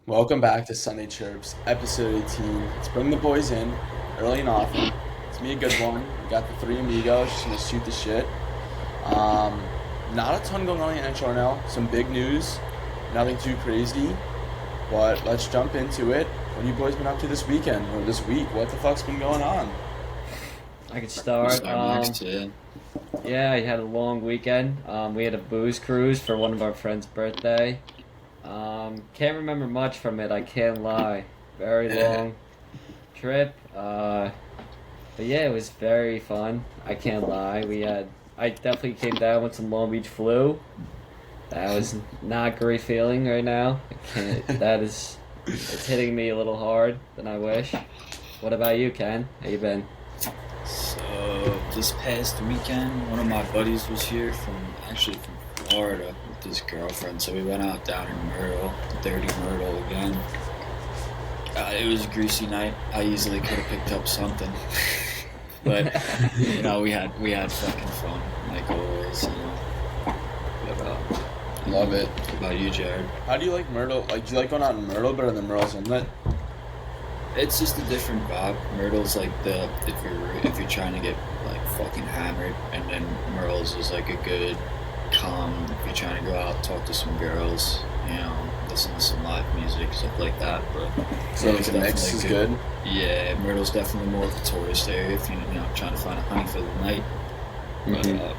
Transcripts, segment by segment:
Welcome back to Sunday Chirps, episode 18. Let's bring the boys in, early and often. It's me a good one. We got the three amigos, just gonna shoot the shit. Um, Not a ton going on in the NHL now. Some big news, nothing too crazy, but let's jump into it. What have you boys been up to this weekend or this week? What the fuck's been going on? I could We'll start. start next, yeah. Yeah, I had a long weekend. We had a booze cruise for one of our friends' birthday. Can't remember much from it. I can't lie. Very long trip. But yeah, it was very fun. I can't lie. I definitely came down with some Long Beach flu. That was not a great feeling right now. It's hitting me a little hard than I wish. What about you, Ken? How you been? So this past weekend, one of my buddies was here from Florida with his girlfriend. So we went out down in Myrtle, dirty Myrtle again. It was a greasy night. I easily could have picked up something, but we had fucking fun like always. What Love it. about you, Jared? How do you like Myrtle? Like, do you like going out in Myrtle better than Myrtle's Inlet? It's just a different vibe. Myrtle's like the if you're trying to get like fucking hammered, and then Myrtle's is like a good calm if you're trying to go out, talk to some girls, listen to some live music, stuff like that. But So like the mix is good. Yeah, Myrtle's definitely more of a tourist area if you're trying to find a honey for the night. But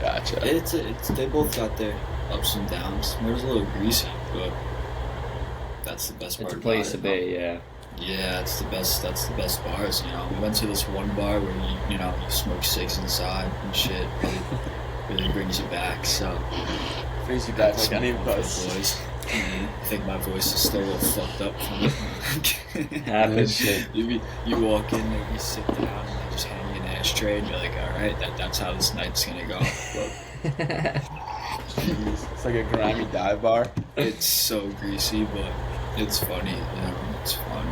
Gotcha. it's they both got their ups and downs. Myrtle's a little greasy, but that's the best part It's a about place to it. be, yeah. Yeah, it's the best. That's the best bars. We went to this one bar where you smoke cigs inside and shit. Really brings you back. So Crazy back like smoke any of one for the us. boys. I think my voice is still a little fucked up from it. Happens. Shit. You walk in, you sit down, and they just hand you an ashtray, and you're like, all right, that's how this night's gonna go. But Jeez. It's like a grimy dive bar. it's so greasy, but it's funny. It's fun.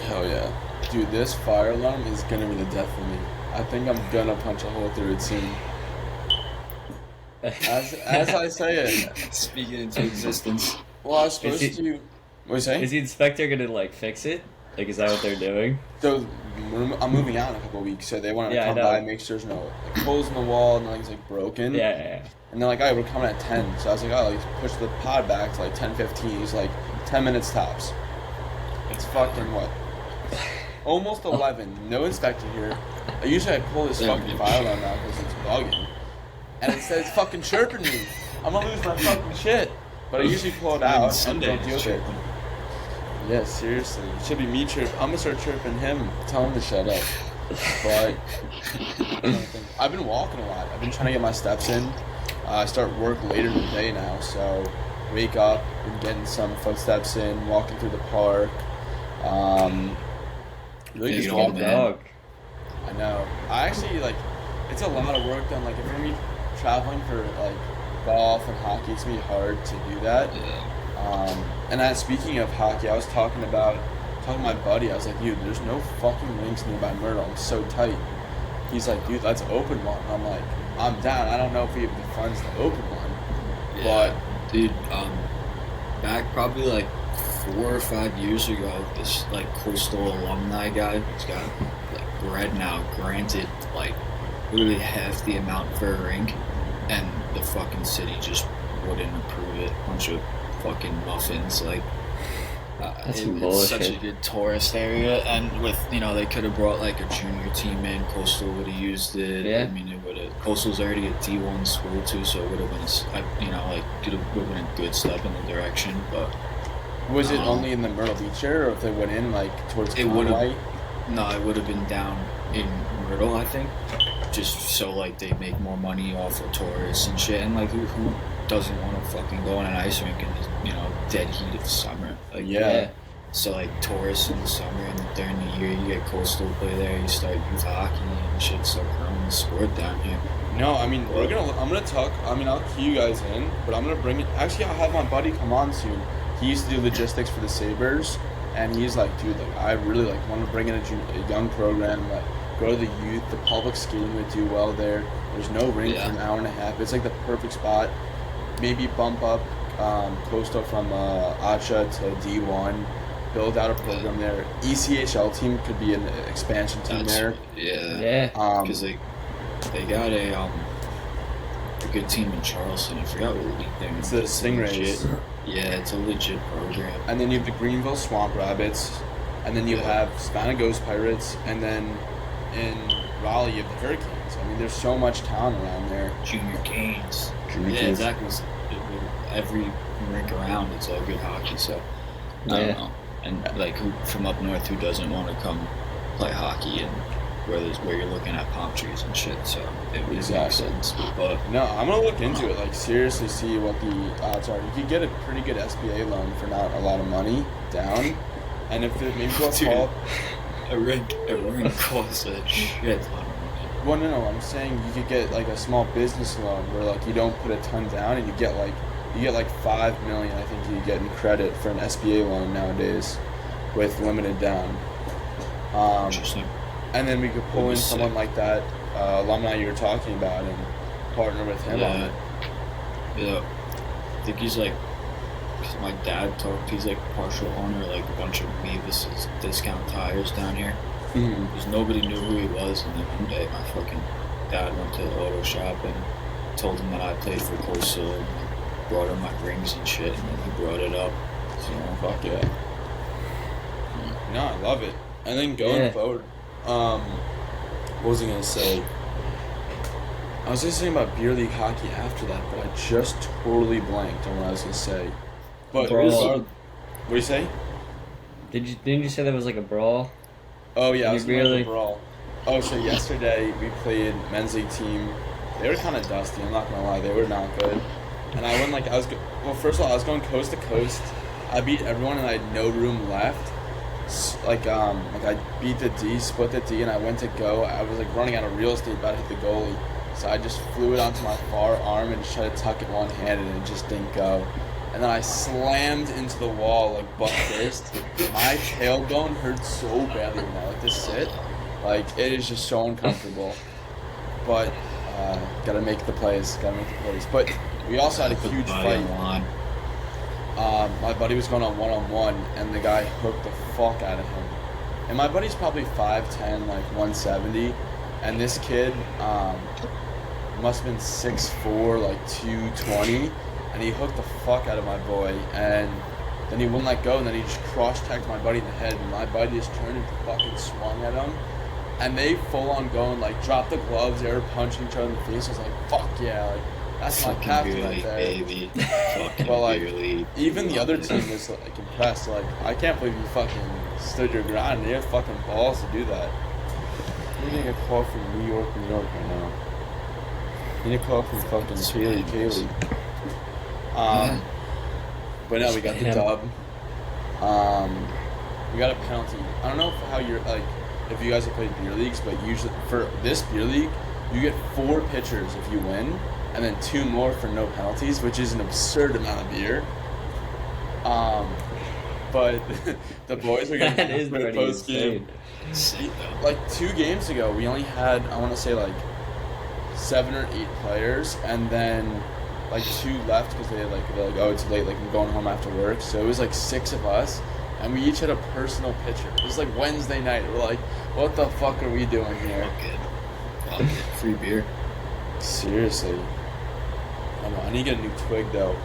Hell yeah. Dude, this fire alarm is gonna be the death of me. I think I'm gonna punch a hole through it soon. As I say it. Speaking into existence. Well, I was supposed Is to. What are you saying? Is the inspector gonna like fix it? Like, is that what they're doing? So, I'm moving out in a couple of weeks, so they wanted to Yeah, I come know. by and make sure there's no like, holes in the wall, nothing's like broken. Yeah. And they're like, alright, we're coming at 10. So I was like, oh, like, push the pod back to like 10:15. He's like, 10 minutes tops. It's fucking what? Almost 11. No inspector here. Usually I pull this fucking fire alarm out because it's bugging. And instead it's fucking chirping me. I'm gonna lose my fucking shit. But I usually pull it out and don't deal with it. Yeah, seriously. It should be me chirp. I'm gonna start chirping him. Tell him to shut up. But I've been walking a lot. I've been trying to get my steps in. I start work later in the day now, so wake up and getting some footsteps in, walking through the park. Really Yeah, just you Good don't walking. man. dog. I know. I actually it's a lot of work done. Like if you're gonna be traveling for like golf and hockey, it's gonna be hard to do that. Yeah. Speaking of hockey, I was talking to my buddy. I was like, dude, there's no fucking rinks nearby Myrtle. I'm so tight. He's like, dude, let's open one. I'm like, I'm down. I don't know if we have the funds to open one, Yeah. Dude, back probably like 4 or 5 years ago, this like coastal alumni guy who's got like bread now, granted like literally half the amount for a rink, and the fucking city just wouldn't approve it. Bunch of fucking muffins, like That's some it's such a bullshit. good tourist area, and with they could have brought like a junior team in. Coastal would have used it. Yeah. I mean, it would have. Coastal's already a D1 school too, so it would have been would have been a good step in the direction. But was it Um, only in the Myrtle Beach area, or if they went in like towards It would've- Conway? no, it would have been down in Myrtle, I think, just so like they make more money off of tourists and shit. And like who doesn't want to fucking go on an ice rink in the dead heat of the summer? Like Yeah. So like tourists in the summer and during the year you get coastal play there, you start youth hockey and shit, start growing the sport down here. No, I mean I'm gonna talk. I mean I'll key you guys in, but I'm gonna bring it. Actually, I'll have my buddy come on soon. He used to do logistics for the Sabres, and he's like, dude, like I really like want to bring in a young program, like go to the youth. The public skating would do well there. There's no rink Yeah. for an hour and a half. It's like the perfect spot. Maybe bump up Coastal from ACHA to D1, build out a program there. ECHL team could be an expansion team there. Yeah. Yeah. Because they got a good team in Charleston. I forgot what league they're in. It's the Stingrays. Yeah, it's a legit program. And then you have the Greenville Swamp Rabbits, and then you have Savannah Ghost Pirates, and then in Raleigh you have the Hurricanes. I mean, there's so much talent around there. Junior Canes. Junior Yeah, Canes. exactly. Every rink around, it's all good hockey. So I don't know. And like, who from up north who doesn't want to come play hockey and where you're looking at palm trees and shit? So it would make sense. But No, I'm gonna look into it. Like, seriously, see what the odds are. You could get a pretty good SBA loan for not a lot of money down, and if it maybe go Dude, call. a rink costs a shit ton of money. Well, no, I'm saying you could get like a small business loan where like you don't put a ton down and you get like $5 million. I think you get in credit for an SBA loan nowadays, with limited down. Interesting. And then we could pull in someone like that alumni you were talking about and partner with him on it. Yeah. I think he's like, because my dad talked, he's like partial owner, like a bunch of Beavis discount tires down here. Mm-hmm. Because nobody knew who he was, and then one day my fucking dad went to the auto shop and told him that I played for Coastal and brought him my rings and shit, and then he brought it up. So, Fuck yeah. No, I love it. And then going forward, what was I gonna say? I was just thinking about beer league hockey after that, but I just totally blanked on what I was gonna say. But Brawl. what do you say? Didn't you say there was like a brawl? Oh yeah, I was Beer going to league? brawl. Oh, so yesterday we played men's league team. They were kind of dusty. I'm not gonna lie, they were not good. And I went like well, first of all, I was going coast to coast. I beat everyone, and I had no room left. Like I beat the D, split the D, and I went to go. I was like running out of real estate, about to hit the goalie. So I just flew it onto my far arm and just tried to tuck it one-handed, and it just didn't go. And then I slammed into the wall like butt first. My tailbone hurt so badly when I like to sit. Like, it is just so uncomfortable. But gotta make the plays. But we also had a huge fight. My buddy was going on one-on-one, and the guy hooked the fuck out of him. And my buddy's probably 5'10", like 170, and this kid must have been 6'4", like 220, and he hooked the fuck out of my boy, and then he wouldn't let go, and then he just cross-checked my buddy in the head, and my buddy just turned and fucking swung at him, and they full-on going, like, dropped the gloves, they were punching each other in the face. I was like, fuck yeah, like, that's my captain right there. Baby. Fucking But like, beer league. even the other team was like impressed. Like, I can't believe you fucking stood your ground. You have fucking balls to do that. You're getting a call from New York right now. You need a call from fucking Kaylee. But no, we got the dub. We got a penalty. I don't know how you're like, if you guys have played beer leagues, but usually for this beer league, you get 4 pitchers if you win, and then 2 more for no penalties, which is an absurd amount of beer. But the boys are That getting is for the pretty post game. Insane, though. Like 2 games ago, we only had, I want to say like 7 or 8 players, and then like 2 left because they're like, oh, it's late, like I'm going home after work. So it was like 6 of us, and we each had a personal pitcher. It was like Wednesday night. We're like, what the fuck are we doing here? Fuck it. Free beer. Seriously. I know, I need to get a new twig though.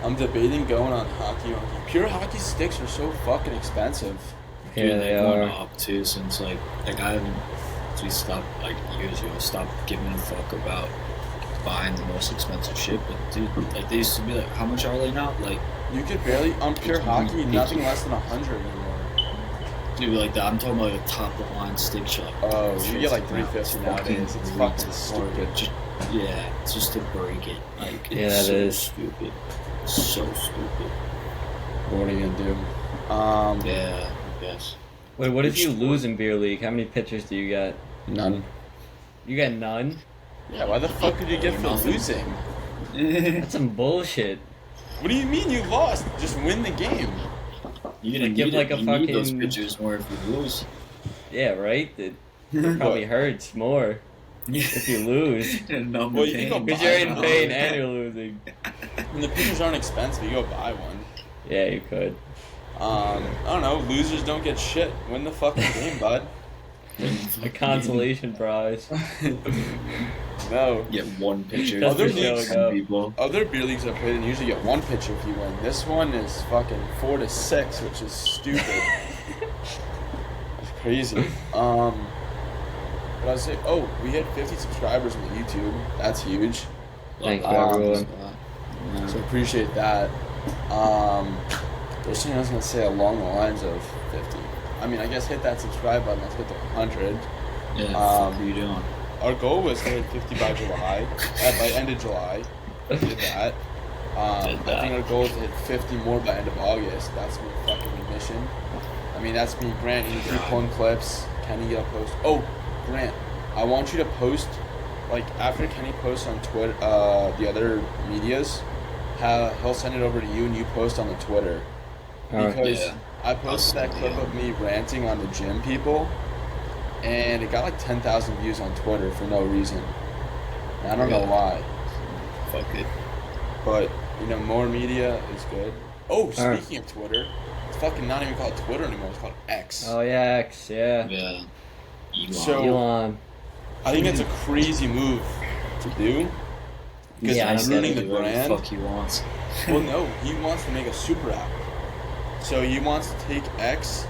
I'm debating going on hockey. Pure hockey sticks are so fucking expensive. Yeah, Dude, they gone are. up too since I haven't, since we stopped like years ago, stopped giving a fuck about buying the most expensive shit. But dude, like they used to be like, how much are they now? Like, You could barely, on pure It's hockey, ridiculous. nothing less than 100 anymore. dude, like I'm talking about like a top of the line stick shot. Oh, you get like 350 350 nowadays. It's fucking stupid. Yeah, it's just to break it. Like, Yeah, it's it so is. stupid. So stupid. What are you gonna do? Yeah, I guess. Wait, what if you lose in beer league? How many pitchers do you get? None. You got none? Yeah, why the fuck could you get for Nothing. losing? That's some bullshit. What do you mean you lost? Just win the game. You're gonna Give need like it. a You need those fucking- pitchers more if you lose. Yeah, right? It probably hurts more if you lose. Number Well, you can go pain. Because you're in pain and you're losing. And the pitchers aren't expensive. You go buy one. Yeah, you could. I don't know. Losers don't get shit. Win the fucking game, bud. A consolation prize. No. Get one pitcher. Just for for showing 10 up. people. Other beer leagues I've played in usually get one pitcher if you win. This one is fucking 4 to 6, which is stupid. That's crazy. What I was saying, we had 50 subscribers on the YouTube. That's huge. Thank you, Um, everyone. Yeah. So appreciate that. There's something I was gonna say along the lines of 50. I mean, I guess hit that subscribe button. Let's get to 100. Yeah, what are you doing? Our goal was to hit 50 by July. By end of July, we did that. I think our goal is to hit 50 more by end of August. That's my fucking mission. I mean, that's me, Grant. You keep pulling clips. Kenny, get a post. Oh, Grant, I want you to post. Like after Kenny posts on Twitter, the other medias, he'll send it over to you and you post on the Twitter. Because Yeah. I posted that clip of me ranting on the gym people, and it got like 10,000 views on Twitter for no reason. And I don't know Really? why, Fuck it. but more media is good. Oh, Alright. speaking of Twitter, it's fucking not even called Twitter anymore. It's called X. Oh yeah, X, yeah. Yeah. Elon. So- Elon. I think it's a crazy move to do because Yeah, I it's don't ruining get the Whatever brand. fuck he wants. Well, no, he wants to make a super app. So he wants to take X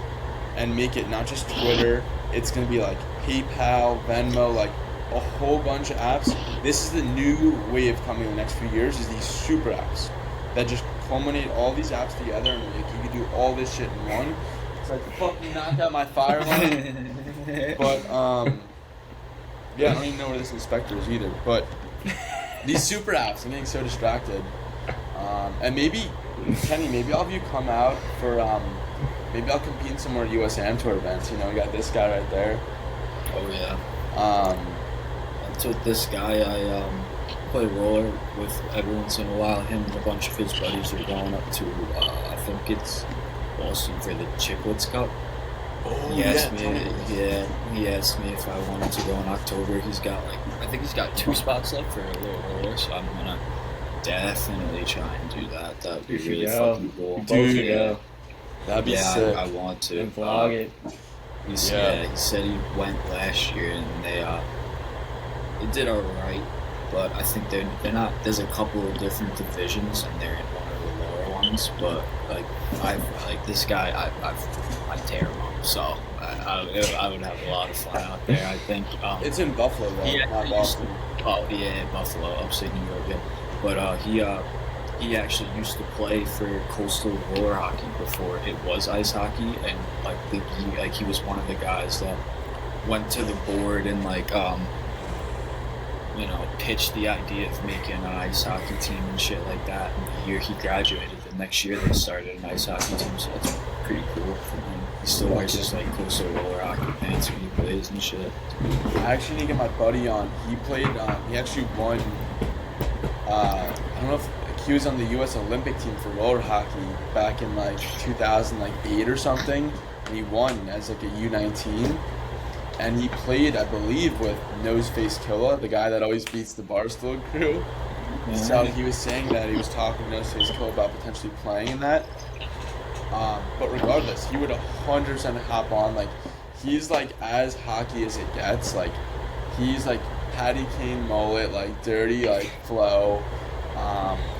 and make it not just Twitter. It's going to be like PayPal, Venmo, like a whole bunch of apps. This is the new wave coming in the next few years is these super apps that just culminate all these apps together and like you can do all this shit in one. It's like fucking knocked out my fire alarm. But yeah, I don't even know where this inspector is either. But these super apps, I'm getting so distracted. And maybe, Kenny, maybe I'll have you come out for, maybe I'll compete in some more US Am Tour events. We got this guy right there. Oh yeah. Um, That's what this guy I play roller with every once in a while. Him and a bunch of his buddies are going up to I think it's Boston for the Chicklets Cup. oh, He asked me, tell this. he asked me if I wanted to go in October. I think he's got 2 spots left for a little roller, so I'm gonna definitely try and do that. That would be You should really go. fucking cool. Both should Dude, go That'd be Yeah, sick. I want to. and vlog it. He Yeah. said he went last year and they did alright, but I think they're not. There's a couple of different divisions and they're in one of the lower ones. But like this guy, I tear him up. So I would have a lot of fun out there. I think. It's in Buffalo, though, Yeah, not it Boston. Oh yeah, Buffalo, upstate New York. Yeah. But he actually used to play for Coastal roller hockey before it was ice hockey, and he was one of the guys that went to the board and pitched the idea of making an ice hockey team and shit like that. And the year he graduated, the next year they started an ice hockey team, so that's pretty cool for him. He still wears his Coastal roller hockey pants when he plays and shit. I actually need to get my buddy on. He played, he actually won, I don't know if he was on the U.S. Olympic team for roller hockey back in 2008 or something. And he won as a U19. And he played, I believe, with Noseface Killa, the guy that always beats the Barstool crew. Yeah. So he was saying that he was talking to Noseface Killa about potentially playing in that. But regardless, he would 100% hop on. He's as hockey as it gets. He's Patty Kane mullet, dirty, flow.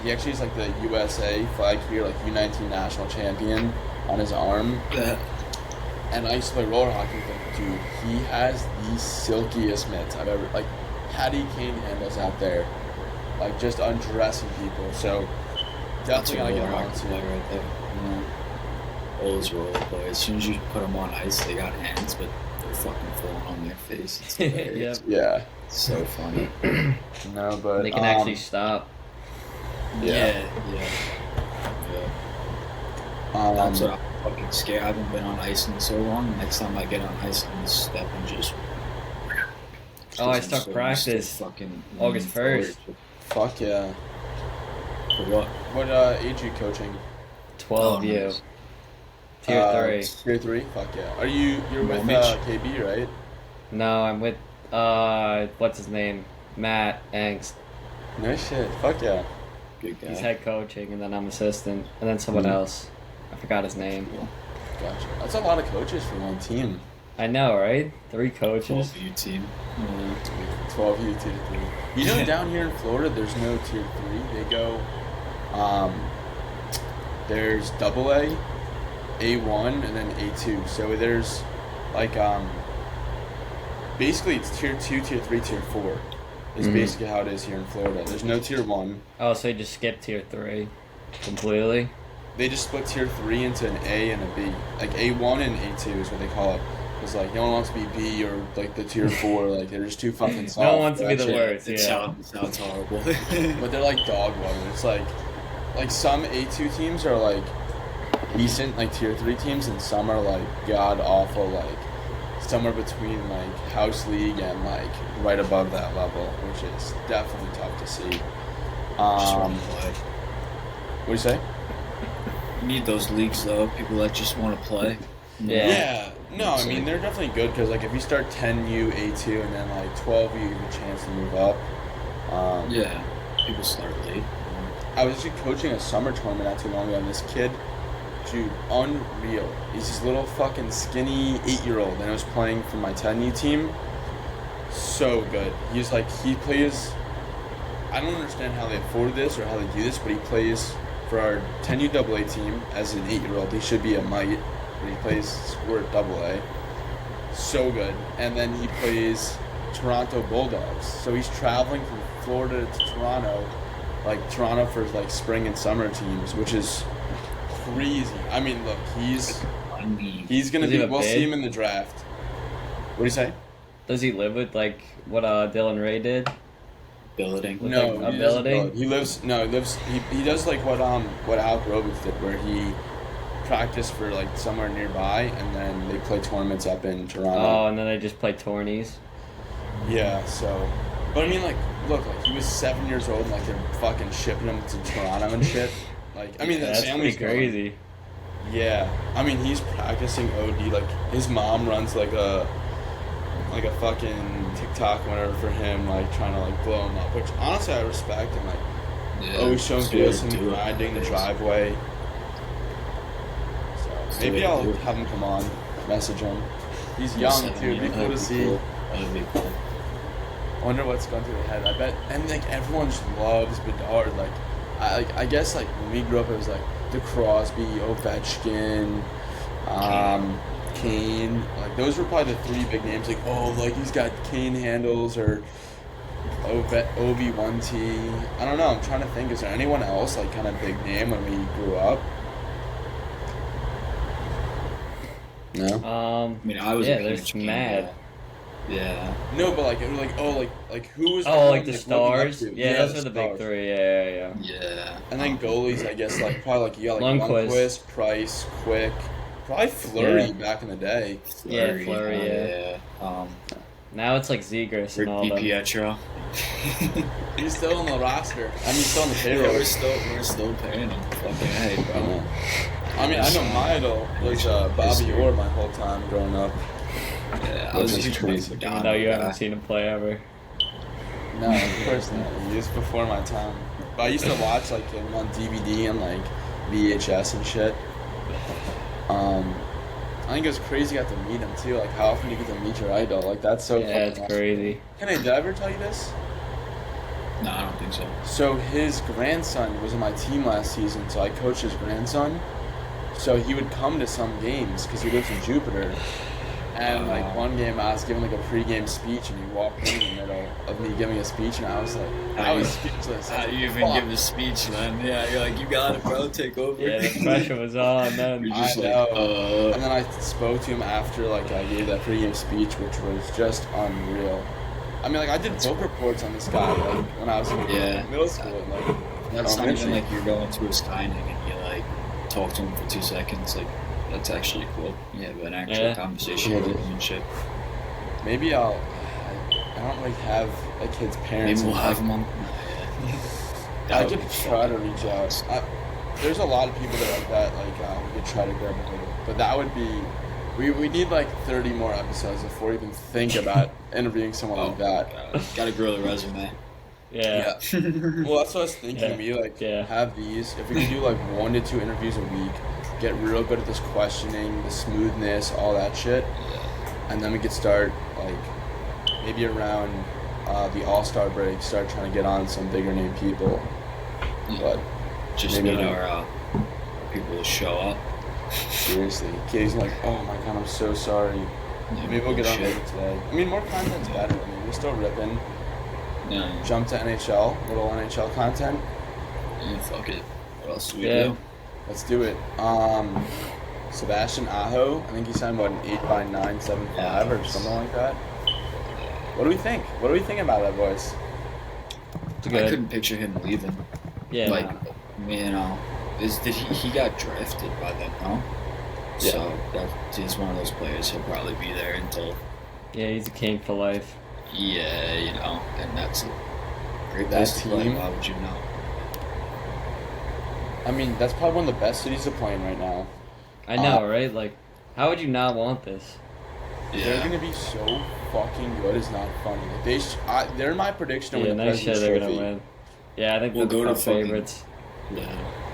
He actually is the USA flag here, U19 national champion on his arm. Yeah. And I used to play roller hockey with him. Dude, he has the silkiest mitts I've ever, Patty Kane handles out there. Just undressing people. So, definitely gotta get him on soon. right there. Yeah. All those roller players, as soon as you put them on ice, they got hands, but they're fucking falling on their face. It's hilarious. Yeah. It's so funny. No, but They can actually stop. Yeah. That's what Um, I'm fucking scared. I haven't been on ice in so long. Next time I get on ice, I'm gonna step and just. Oh, I I'm start so practice used to fucking August leaning 1st. forward. fuck yeah. For what? What age are you coaching? 12 Oh, U. nice. Tier 3. Tier 3? Fuck yeah. You're with Mitch? KB, right? No, I'm with, what's his name? Matt Angst. No shit. Fuck yeah. Good guy. He's head coaching, and then I'm assistant, and then someone else. I forgot his name. Gotcha. That's a lot of coaches for one team. I know, right? 3 coaches. 12 U team. 12 U, 2 to 3. You know, down here in Florida, there's no tier 3. They go, there's AA, A1, and then A2. So there's, like, basically it's tier 2, tier 3, tier 4. Is basically how it is here in Florida. There's no tier 1. Oh, so you just skip tier 3 completely? They just split tier 3 into an A and a B. Like A1 and A2 is what they call it. Because like no one wants to be B or like the tier 4. Like they're just too fucking soft. No one wants to be the worst. It Yeah. sounds horrible. But they're like dog water. It's like some A2 teams are like decent, like tier 3 teams, and some are like god awful, like somewhere between like house league and like right above that level, which is definitely tough to see. What do you say? You need those leagues though. People that just want to play. Yeah. No, I mean they're definitely good because like if you start 10U A2 and then like 12U, you have a chance to move up. Yeah, people start late. I was actually coaching a summer tournament not too long ago, and this kid, dude, unreal. He's this little fucking skinny 8-year-old, and I was playing for my 10U team. So good. He's like, he plays. I don't understand how they afford this or how they do this, but he plays for our 10U AA team as an 8-year-old. He should be a mite, but he plays sport AA. So good. And then he plays Toronto Bulldogs. So he's traveling from Florida to Toronto, like Toronto for like spring and summer teams, which is crazy. I mean, look, he's gonna be. We'll see him in the draft. What do you say? Does he live with like what Dylan Ray did? Billeting. No, like, he ability? doesn't build. He lives. No, he lives. He does like what Alec Roberts did, where he practiced for like somewhere nearby, and then they play tournaments up in Toronto. Oh, and then they just play tourneys. Yeah. So, but I mean, like, look, like he was 7 years old, and like they're fucking shipping him to Toronto and shit. Like, I mean, Yeah, the that's family's pretty crazy. Yeah, I mean he's practicing OD. Like his mom runs like a fucking TikTok or whatever for him, like trying to like blow him up. Which honestly I respect, and like always showing videos of him grinding the driveway. So maybe I'll have him come on, message him. He's young too. It'd be cool to see. That'd be cool. I wonder what's going through their head. I bet, and like everyone just loves Bedard. Like I guess like when we grew up, it was like the Crosby, Ovechkin, Kane. Like those were probably the 3 big names. Like like he's got Kane handles or Ovi1T. I don't know. I'm trying to think. Is there anyone else like kind of big name when we grew up? No. I mean, I was. Yeah, a there's huge mad. Yeah. No, but like it was like who was? Oh, like everyone, the looking stars. up to? Yeah, those are the stars. big 3. Yeah. Yeah. And then goalies, I guess, like probably like you got like Lundqvist, Price, Quick, probably Fleury back in the day. Fleury, Yeah. Now it's like Zegras and all them. Pietro. He's still on the roster. I mean, he's still on the Yeah, payroll. we're still paying him. Fucking hey, bro. I mean, I know my idol was Bobby Orr my whole time growing up. Yeah, I was Which is just crazy. Even though you haven't seen him play ever. No, of course not. He was before my time. But I used to watch like him on DVD and like VHS and shit. I think it was crazy you got to meet him too. Like how often do you get to meet your idol? Like that's so. Yeah, it's awesome. crazy. Did I ever tell you this? No, I don't think so. So his grandson was on my team last season, so I coached his grandson. So he would come to some games because he lives in Jupiter. And like one game, I was giving like a pregame speech, and he walked in the middle of me giving a speech, and I was like, I was speechless. How do you even give a speech then? Yeah, you're like, you got it, bro. Take over. Yeah, the pressure was on then. You're just I know. And then I spoke to him after like I gave that pregame speech, which was just unreal. I mean, like I did book reports on this guy like when I was in middle school. And, like That's not even elementary. like you're going to his dining and you like talk to him for 2 seconds. Like that's actually cool. Yeah, but an actual conversation with him and shit. Maybe I don't like have a kid's parents. Maybe we'll have him on. I could try to reach out. There's a lot of people that like that. Like we could try to grab a hold of. But that would be. We need like 30 more episodes before we even think about interviewing someone like that. Gotta grow the resume. Yeah. Well, that's what I was thinking. Yeah. We like Yeah. have these. If we could do like 1 to 2 interviews a week, get real good at this questioning, the smoothness, all that shit, and then we could start like maybe around the All-Star break, start trying to get on some bigger name people. But Just maybe need not. our people to show up. Seriously, Katie's like, oh my god, I'm so sorry. Yeah, Maybe we'll get on shit. later today. I mean, more content's better. I mean, we're still ripping. Yeah, Jump to NHL, little NHL content. yeah, fuck it. What else do we Yeah. do? Let's do it. Sebastian Aho, I think he signed what, an 8x975 or something like that. What do we think? What do we think about that, boys? It's I good. couldn't picture him leaving. Yeah. Like, you know, he got drafted by them, no? Yeah. So he's one of those players. He'll probably be there until, Yeah, he's a king for life. yeah, you know, and that's a great That place to play. team- Why would you know? I mean, that's probably one of the best cities to play in right now. I know, right? Like, how would you not want this? They're gonna be so fucking good. It's not funny. Like, they're my prediction to Yeah, win the next year President's they're Trophy. gonna win. Yeah, I think We'll they're go the to fucking- favorites. Yeah,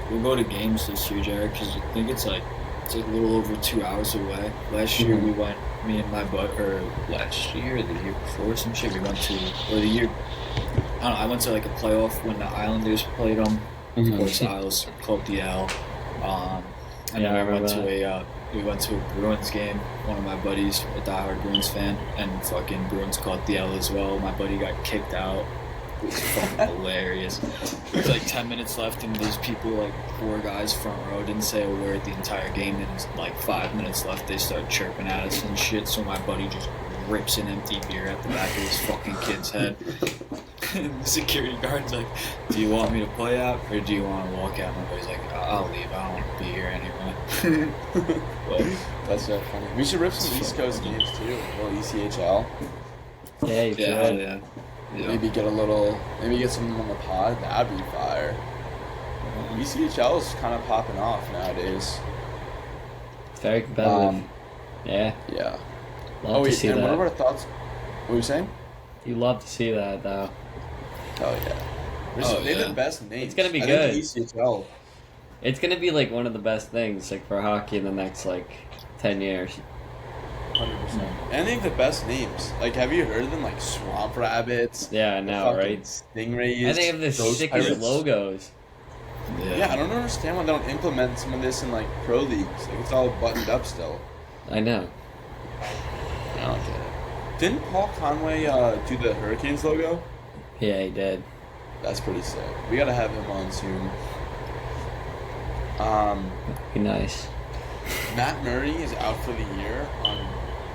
we'll go to games this year, Jared, because I think it's like a little over 2 hours away. Last year Mhm. we went, me and my butt, or last year or the year before, some shit. We went to, or the year, I don't know. I went to like a playoff when the Islanders played them. Mhm. Of course, the Isles caught the L. And Yeah, I then we went remember to we went to a Bruins game. One of my buddies, a diehard Bruins fan, and fucking Bruins caught the L as well. My buddy got kicked out. It was fucking hilarious. There's like 10 minutes left, and these people, like 4 guys front row, didn't say a word the entire game. And like 5 minutes left, they start chirping at us and shit. So my buddy just rips an empty beer at the back of this fucking kid's head. And the security guard's like, "Do you want me to play out, or do you want to walk out?" My buddy's like, "I'll leave. I don't want to be here anymore." But That's so funny. We should rip some East Coast games too. A little ECHL. Yeah, you yeah, should. yeah, yeah. Maybe get something on the pod. That'd be fire. ECHL is kind of popping off nowadays. It's very competitive. Yeah, Yeah. love to see and that. what are our thoughts? What were you saying? You love to see that, though. Oh yeah. They have the best names. It's gonna be I good. Think the ECHL. It's gonna be like one of the best things, like for hockey in the next like 10 years. 100%. And they have the best names. Like, have you heard of them? Like Swamp Rabbits. Yeah, I the know, fucking right? Stingrays. And they have the Ghost sickest Pirates. logos. Yeah, I don't understand why they don't implement some of this in like pro leagues. Like, it's all buttoned up still. I know. I don't get it. Didn't Paul Conway do the Hurricanes logo? Yeah, he did. That's pretty sick. We gotta have him on soon. Be nice. Matt Murray is out for the year on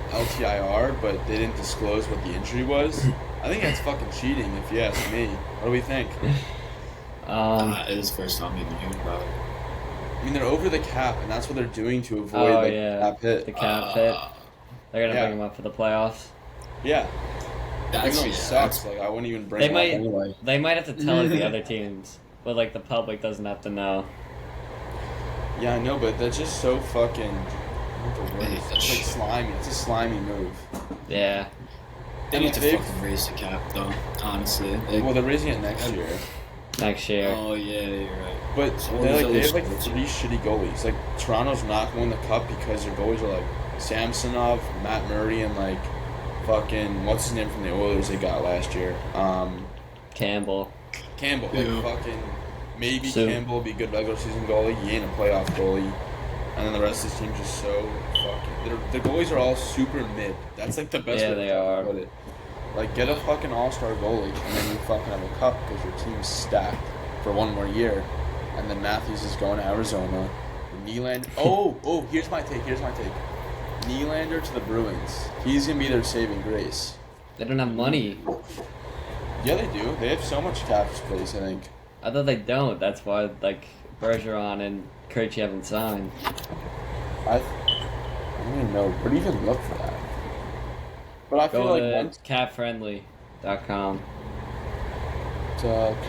LTIR, but they didn't disclose what the injury was. I think that's fucking cheating, if you ask me. What do we think? It is the first time even hearing about it. I mean, they're over the cap, and that's what they're doing to avoid Oh like yeah, cap hit. the cap hit. They're gonna yeah. bring him up for the playoffs. Yeah, That's even though it yeah, sucks. Like, I wouldn't even bring They it might- up anyway. They might have to tell the other teams, but like the public doesn't have to know. Yeah, I know, but that's just so fucking. What the word is? It's like slimy. It's a slimy move. Yeah. They I need mean, to they've- fucking raise the cap, though. Honestly. Like, Well, they're raising it next year, Next year. oh yeah, you're right. but So what they is have those like sports? 3 shitty goalies. Like, Toronto's not going to win the cup because their goalies are like Samsonov, Matt Murray, and like fucking what's his name from the Oilers they got last year. Campbell. Campbell. Yeah. Like fucking maybe So- Campbell will be a good regular season goalie. He ain't a playoff goalie. And then the rest of this team's just so fucking. The goalies are all super mid. That's like the best Yeah, way they to are. put it. Like, get a fucking all-star goalie, and then you fucking have a cup because your team's stacked for one more year. And then Matthews is going to Arizona. Nylander. Oh, here's my take. Nylander to the Bruins. He's gonna be their saving grace. They don't have money. Yeah, they do. They have so much cap space, I think. I thought they don't. That's why like Bergeron and Krejci haven't signed. I don't even know. Where do you even look for that? But I feel Go like to once capfriendly.com.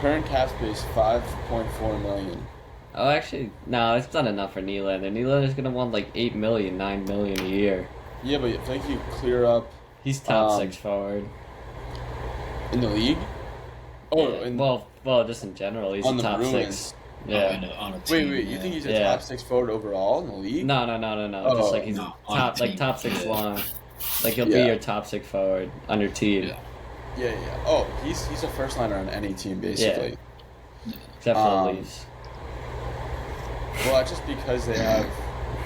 current cap space 5.4 million. Oh, actually, no, it's not enough for Nylander. Nylander's gonna want like 8 million, 9 million a year. Yeah, but I think you clear up He's top Um, 6 forward. in the league. Oh, Yeah, and well, just in general, he's on a the top Bruins. 6. Yeah. On a team. Wait, you think he's a Yeah. top 6 forward overall in the league? No. Oh, Just like he's no, a on a top, like team. top 6 Yeah. line. Like he'll be Yeah. your top 6 forward on your team. Yeah. Yeah. Oh, he's a first liner on any team basically. Except for the Leafs. Well, that's just because they have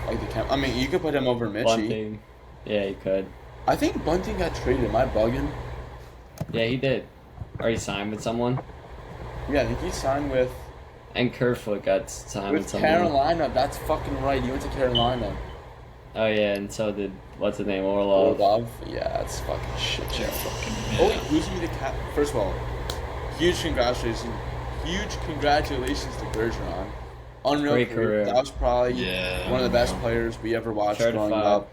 like the I mean, you could put him over Mitchie. Bunting. Yeah, you could. I think Bunting got traded. Am I bugging? Yeah, he did. Or he signed with someone. Yeah, I think he signed with And Kerfoot got signed with someone. Carolina. That's fucking right. He went to Carolina. Oh yeah, and so did what's his name, Orlov. Yeah, that's fucking shit show. Yeah. Oh, who's gonna be the cap? First of all, huge congratulations to Bergeron. Unreal Great career. That was probably one of the best unreal. players we ever watched growing Certified. up.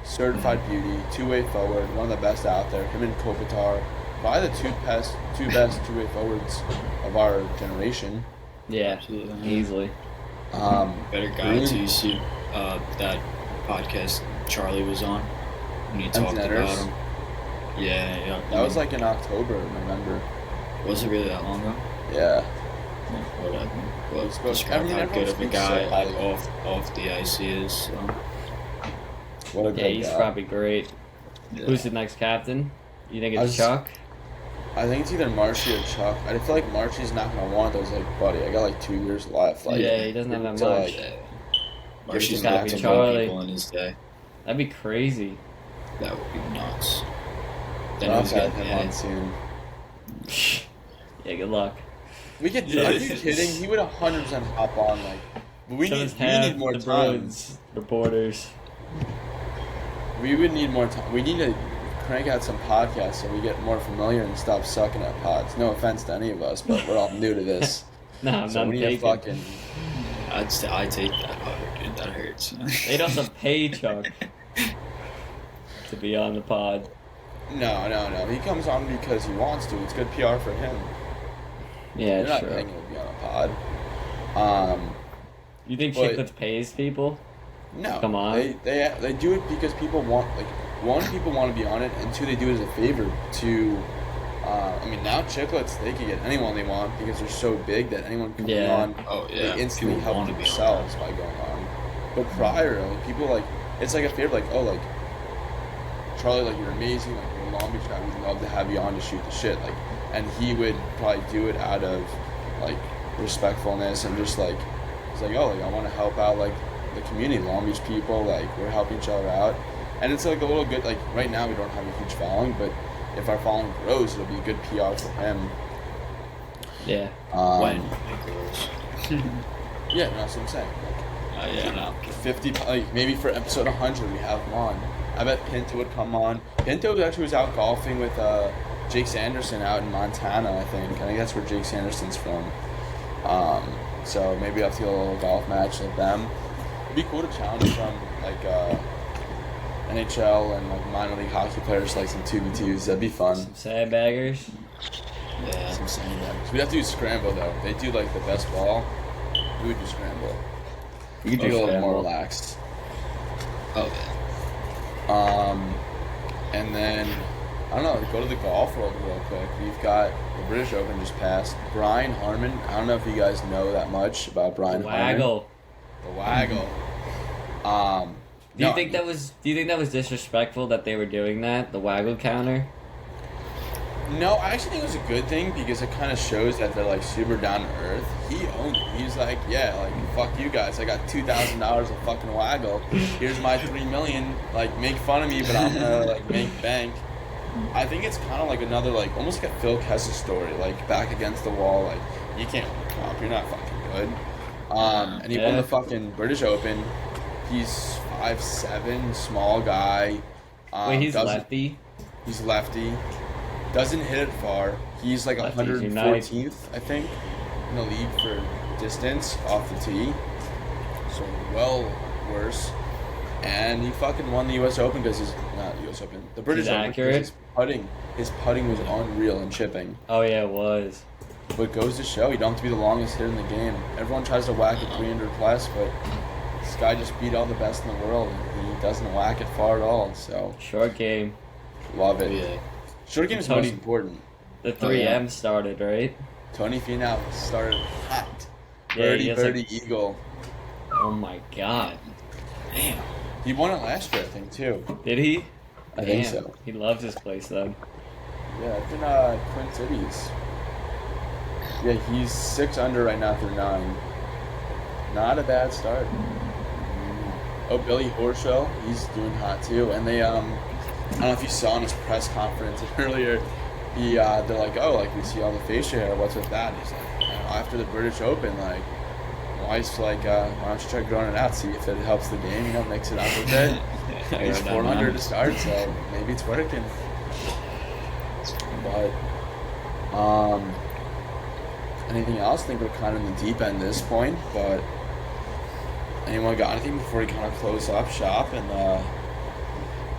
Certified beauty, two-way forward, one of the best out there. Him and Kopitar, probably the two best two-way forwards of our generation. Yeah, Absolutely. easily. Better guy too. You see that podcast Charlie was on when he talked Netters. about him. Yeah. That was like in October, November. Was it really that long ago? Yeah. Whatever. Well, It's supposed- describe I mean, how everyone good of a speaks guy so like highly. off the ice he is. So. What a Yeah, great he's guy. probably great. Yeah. Who's the next captain? You think I it's was- Chuck? I think it's either Marshy or Chuck. I feel like Marshy's not gonna want those. Like, buddy, I got like 2 years left. Like, Yeah, he doesn't have that to, much. like, Yeah. It's Marshy's gotta not be to Charlie. people in his day. That'd be crazy. That would be nuts. Then Then I'll he's have getting him on soon. Yeah, good luck. We could. Yeah. Are you kidding? He would 100% hop on. Like, but we So need does half need more the time. Bruins reporters. We would need more time. We need to crank out some podcasts so we get more familiar and stop sucking at pods. No offense to any of us, but we're all new to this. No, I'm So not we need to taking. fucking. I take that hard, dude. That hurts. They'd also pay Chuck to be on the pod. No. He comes on because he wants to. It's good PR for him. Yeah, You're not sure. paying him to be on a pod. You think but- Chicklets pays people? No. Come on. They do it because people want, like, one, people want to be on it, and two, they do it as a favor to. I mean, now Chicklets, they can get anyone they want because they're so big that anyone can be Yeah. on. Oh yeah. They instantly People help wanna be on themselves by going on. But prior, like, people like, it's like a favor, like, oh, like, Charlie, like, you're amazing, like, you're a Long Beach guy, we'd love to have you on to shoot the shit, like, and he would probably do it out of, like, respectfulness and just, like, he's like, oh, like, I want to help out, like, the community, Long Beach people, like, we're helping each other out, and it's, like, a little good, like, right now we don't have a huge following, but if our following grows, it'll be good PR for him. Yeah. When it grows. Yeah, that's what I'm saying. Like, Yeah, no. 50, like maybe for episode 100 we have him on. I bet Pinto would come on. Pinto actually was out golfing with Jake Sanderson out in Montana, I think. I think that's where Jake Sanderson's from. So maybe I'll have to do a little golf match with them. It'd be cool to challenge from like NHL and like minor league hockey players, like some 2v2s. That'd be fun. Some sandbaggers. Yeah. Some sandbags. We'd have to do scramble though. They do like the best ball. We would do scramble. We could do a little more Scramble. relaxed. Oh yeah. And then I don't know. Go to the golf world real quick. We've got the British Open just passed. Brian Harmon. I don't know if you guys know that much about Brian Harmon. Waggle. The waggle. Do you think that was disrespectful that they were doing that? The waggle counter? No, I actually think it was a good thing because it kind of shows that they're like super down to earth. He owned it. He's like, yeah, like fuck you guys. I got $2,000 of fucking waggle. Here's my $3 million. Like, make fun of me, but I'm gonna like make bank. I think it's kind of like another like almost like a Phil Kessel story, like back against the wall. Like, you can't win the comp. You're not fucking good. And he won Yeah. the fucking British Open. He's 5'7", small guy. Wait, he's doesn't- lefty? He's lefty. Doesn't hit it far. He's like Lefties 114th, I think, in the league for distance off the tee. So well worse. And he fucking won the U.S. Open because he's not U.S. Open. The British He's Open. 'cause accurate? His putting was unreal in chipping. Oh yeah, it was. But goes to show you don't have to be the longest hitter in the game. Everyone tries to whack it 300 plus, but this guy just beat all the best in the world, and he doesn't whack it far at all. So Short game. love Oh, it. Yeah. Short game is Toast. most important. The 3M started, right? Tony Finau started hot. Yeah, Birdie, he has, birdie, like- eagle. Oh my god. Damn. He won it last year, I think, too. Did he? I think Damn. so. He loves his place then. Yeah, it's in Twin Cities. Yeah, he's 6 under right now through 9. Not a bad start. Oh, Billy Horschel, he's doing hot too. And they, I don't know if you saw in his press conference earlier, they're like, oh, like we see all the facial hair. What's with that? And he's like, you know, after the British Open, like, why don't you try growing it out, see if it helps the game, you know, mix it up a bit. He's 400 to start, so maybe it's working. But, anything else? I think we're kind of in the deep end at this point, but anyone got anything before we kind of close up shop and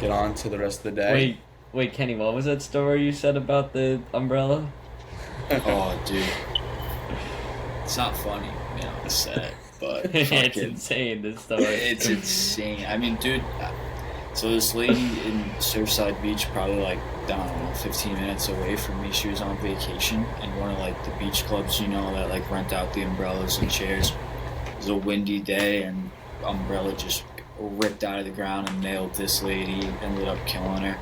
get on to the rest of the day? Wait, Kenny, what was that story you said about the umbrella? Oh, dude. It's not funny, you know, it's sad, but It's fucking, insane, this story. it's insane. I mean, dude, so this lady in Surfside Beach, probably like, I don't know, 15 minutes away from me, she was on vacation, and one of like the beach clubs, you know, that like rent out the umbrellas and chairs. It was a windy day, and umbrella just ripped out of the ground and nailed this lady, ended up killing her.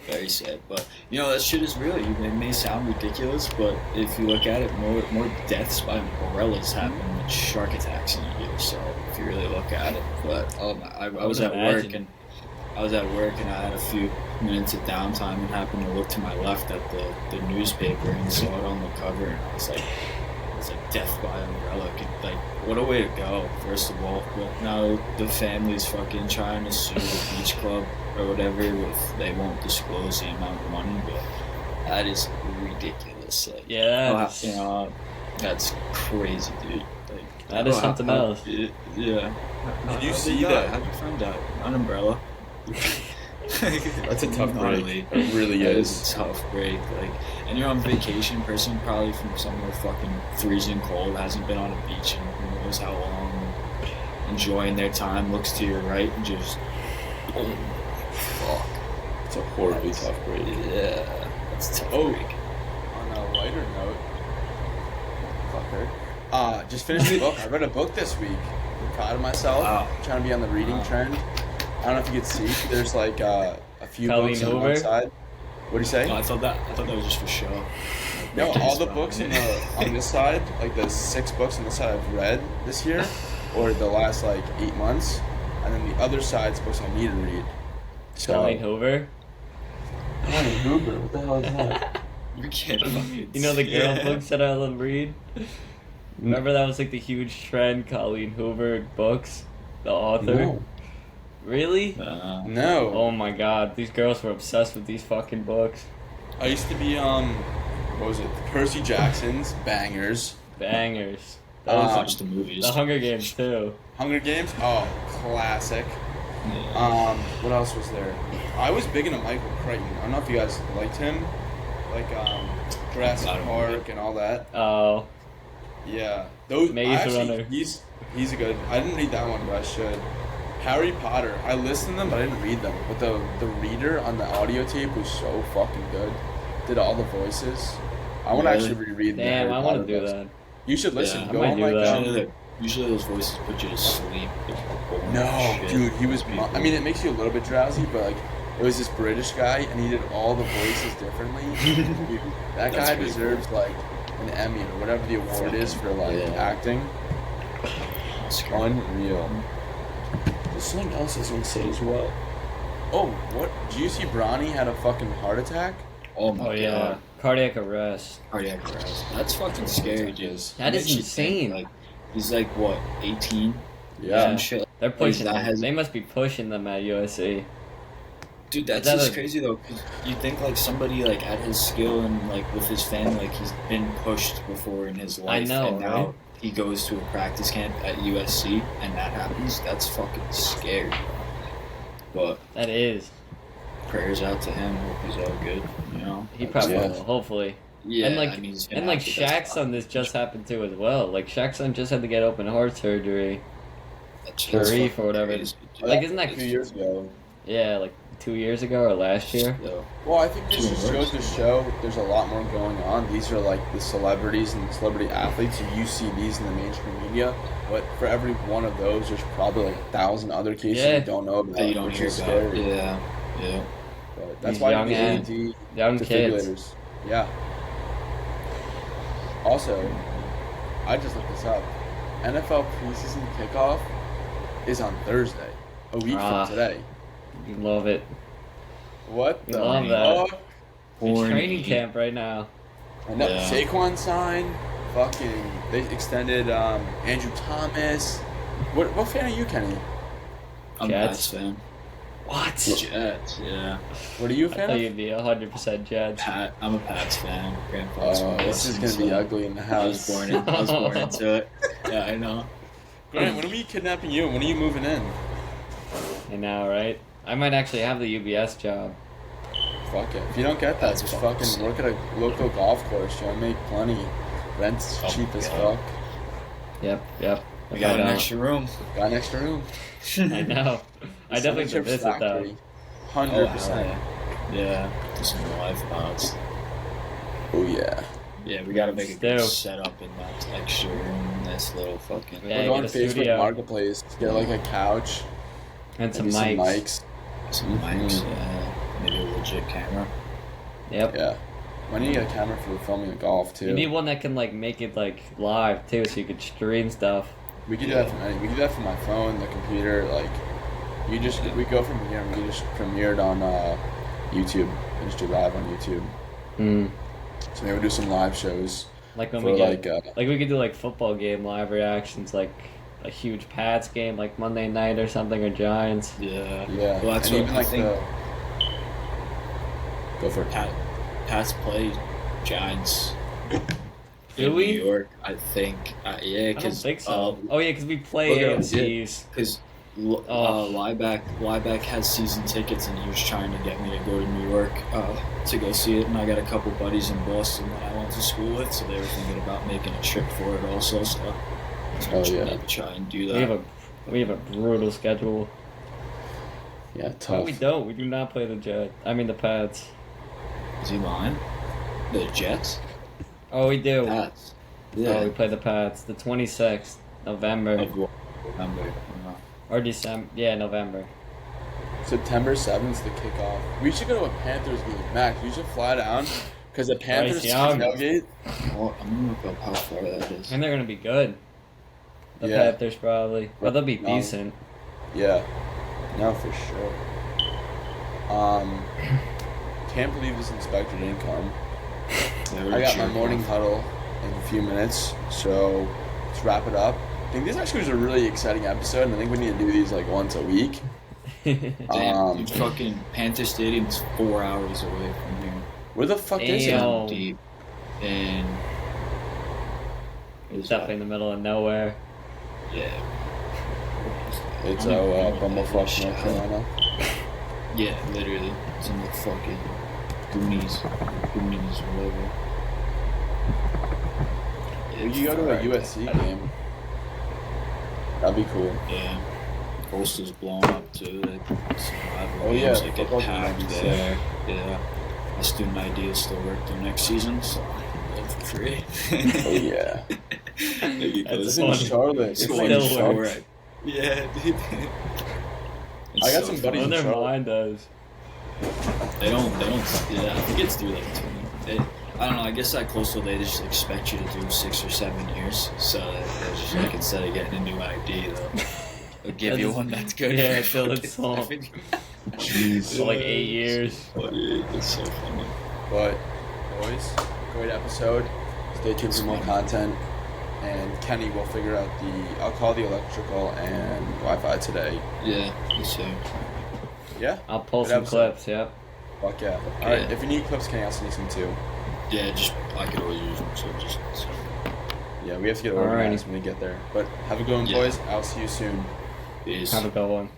Very sad, but you know that shit is real. It may sound ridiculous, but if you look at it, more deaths by umbrellas happen than shark attacks in a year. So if you really look at it, but I was at work and I had a few minutes of downtime and happened to look to my left at the newspaper and saw it on the cover, and I was like, it's like death by umbrella. Like, what a way to go, first of all. But now the family's fucking trying to sue the beach club or whatever if they won't disclose the amount of money, but that is ridiculous. Like, Yeah, you know, that's crazy, dude. Like, that is something else. Yeah. Did you see that? How'd you find out? An umbrella. That's a tough break. It really That is. is a tough break. Like, and you're on vacation, person probably from somewhere fucking freezing cold, hasn't been on a beach in who knows how long, enjoying their time, looks to your right and just, oh, fuck. It's a horribly tough break. Yeah, that's a tough Oh. break. On a lighter note, fucker. Just finished the book. I read a book this week. I'm proud of myself. Wow. Trying to be on the reading Wow. trend. I don't know if you could see. There's like a few Colleen books on Hoover? one side. What do you say? Oh, I thought that was just for show. No, Like, all the just books wrong. on this side, like the 6 books on this side I've read this year, or the last like 8 months, and then the other side's books I need to read. So, Colleen Hoover. Colleen Hoover, what the hell is that? You can't fucking. You know the girl Yeah. books that I love read? Remember that was like the huge trend, Colleen Hoover books? The author? No. Really? No. Oh my god, these girls were obsessed with these fucking books. I used to be what was it? Percy Jackson's bangers. Bangers. I Um, watched the movies. The Hunger Games too. Hunger Games. Oh, classic. Yeah. What else was there? I was big into Michael Crichton. I don't know if you guys liked him, like Jurassic I don't Park and all that. Oh, Yeah, those. Maze actually, Runner. He's a good. I didn't read that one, but I should. Harry Potter. I listened to them, but I didn't read them. But the reader on the audio tape was so fucking good. Did all the voices. I want to Really? actually reread. the damn, Harry I want Potter to do books. that. You should listen. Yeah, I Go might on do like that. Usually those voices put you to sleep. No, Shit. dude, he was. People. I mean, it makes you a little bit drowsy, but like, it was this British guy, and he did all the voices differently. Dude, that That's guy pretty deserves like an Emmy or whatever the award is for like Yeah. acting. That's great. Unreal. There's something else I was gonna say as well. Oh, what? Did you see Bronny had a fucking heart attack? Oh my Oh yeah, god. cardiac arrest. Cardiac arrest. That's fucking scary, dude. That is Makes you think, insane. like, he's like what, 18? Yeah. Some shit. They're pushing that them. has- They must be pushing them at USC. Dude, that's That just is- crazy though. Cause you think like somebody like at his skill and like with his family, like he's been pushed before in his life, know, and now right? he goes to a practice camp at USC, and that happens. That's fucking scary. But That is. prayers out to him. Hope he's all good. You know. He probably Yeah. will, hopefully. Yeah. and like, I mean, he's gonna and like have to, that's Shaq's son, this just happened to as well. Like Shaq's son just had to get open heart surgery. That's Sharif fucking or whatever. crazy, dude. Like, isn't that a few years ago? Yeah, like 2 years ago or last year. So, Well, I think this just Sure. goes to show there's a lot more going on. These are like the celebrities and celebrity athletes. So you see these in the mainstream media, but for every one of those, there's probably like 1,000 other cases Yeah. you don't know about, that you don't which hear is about. scary. Yeah. But that's These why young the kids. AED Young kids. defibrillators. Yeah. Also, I just looked this up. NFL preseason kickoff is on Thursday, a week Ah. from today. You love it. What We the love that. fuck? It's Horny. training camp right now. I know. Yeah. Saquon signed. Fucking, they extended Andrew Thomas. What fan are you, Kenny? I'm a Jets. Pats fan. What? Jets, yeah. What are you a I fan thought of? you'd be 100% Jets. I'm a Pats fan. Grandpa's Oh, from this is Boston, gonna be so ugly in the I was house. born into it. Yeah, I know. Grant, when are we kidnapping you? When are you moving in? I know, right? I might actually have the UBS job. Fuck it. If you don't get that, That's just fucking fucking sick. work at a local golf course. You'll make plenty. Rent's Oh cheap my as God. fuck. Yep. We got an I know. extra room. Got an extra room. I know. I definitely should visit though. 100%. Yeah, do some live pods. Oh yeah. Yeah, we gotta make a Let's good do. setup in that extra room. Nice little fucking. Yeah, We'll go on get a Facebook studio. Marketplace. Get like a couch. And some maybe mics. Some mics, Mhm. yeah. Maybe a legit camera. Yep. Yeah. When you get a camera for filming the golf too. You need one that can like make it like live too, so you could stream stuff. We could do that from any. We could do that from my phone, the computer. Like, we go from here and we just premiered on YouTube. We just do live on YouTube. Mm. So maybe we'll do some live shows Like when for we get like. like we could do like football game live reactions, like a huge Pats game, like Monday night or something, or Giants. Yeah. Yeah. Well, that's and what even I like think. Go for it. Pats play Giants. Do in we? New York, I think. Yeah, I don't because think so. Oh yeah, because we play look at AMC's. Because Oh. Lieback has season tickets, and he was trying to get me to go to New York to go see it. And I got a couple buddies in Boston that I went to school with, so they were thinking about making a trip for it also. So I was yeah. trying to try and do We have that. we have a brutal schedule. Yeah, No, tough. we don't. We do not play the Jets. I mean the Pats. Is he lying? The Jets? Oh, we do. Pats. Oh, we Yeah. play the Pats. The 26th, November Of what? Remember? or December. Yeah, November. September 7th is the kickoff. We should go to a Panthers game. Max, we should fly down because the Panthers Young. tailgate. Well, I'm gonna look up how far that is. And they're gonna be good. The Yeah. Panthers probably. Well, they'll be No. decent. Yeah. No, for sure. Can't believe this inspector didn't come. I got my morning huddle in a few minutes, so let's wrap it up. I think this actually was a really exciting episode, and I think we need to do these like once a week. Damn, dude, fucking Panther Stadium's 4 hours away from here. Where the fuck is it? Damn. Deep. And It's definitely in the middle of nowhere. Yeah. It's I don't even know Bumblefuck, what that is. North Carolina. Yeah, literally. It's in the fucking Goonies, or whatever. We could go to a USC game. That'd be cool. Yeah. Coastal's blown up too. Like, some rival Oh, yeah, games, like, get football game packed would be sick. there. Yeah. My student ID will still work through next season, so live for free. Oh yeah. There you go. That's It's in funny. Charlotte. It's Still in works. Charlotte. Yeah, dude. I got some buddies Oh, in their Charlotte. mind does. They don't, yeah, I think it's through like 20. I don't know, I guess that Coastal, they just expect you to do 6 or 7 years. So they're just like, instead of getting a new ID, they'll give you That's- one that's good. yeah, for till fucking it's solved. 7 Jeez. For like 8 years. Oh, dude, that's so funny. But, boys, great episode. Stay tuned for more content. And Kenny will figure out I'll call the electrical and Wi-Fi today. Yeah, yes, sir. Yeah? I'll pull Good some episode. clips, yep. Fuck yeah. Yeah. Alright, if you need clips, Kenny, I'll send you some too. Yeah, I could always use them, so Yeah, we have to get Alrighty. organized when we get there. But have a good one, Yeah. boys. I'll see you soon. peace. Have a good one.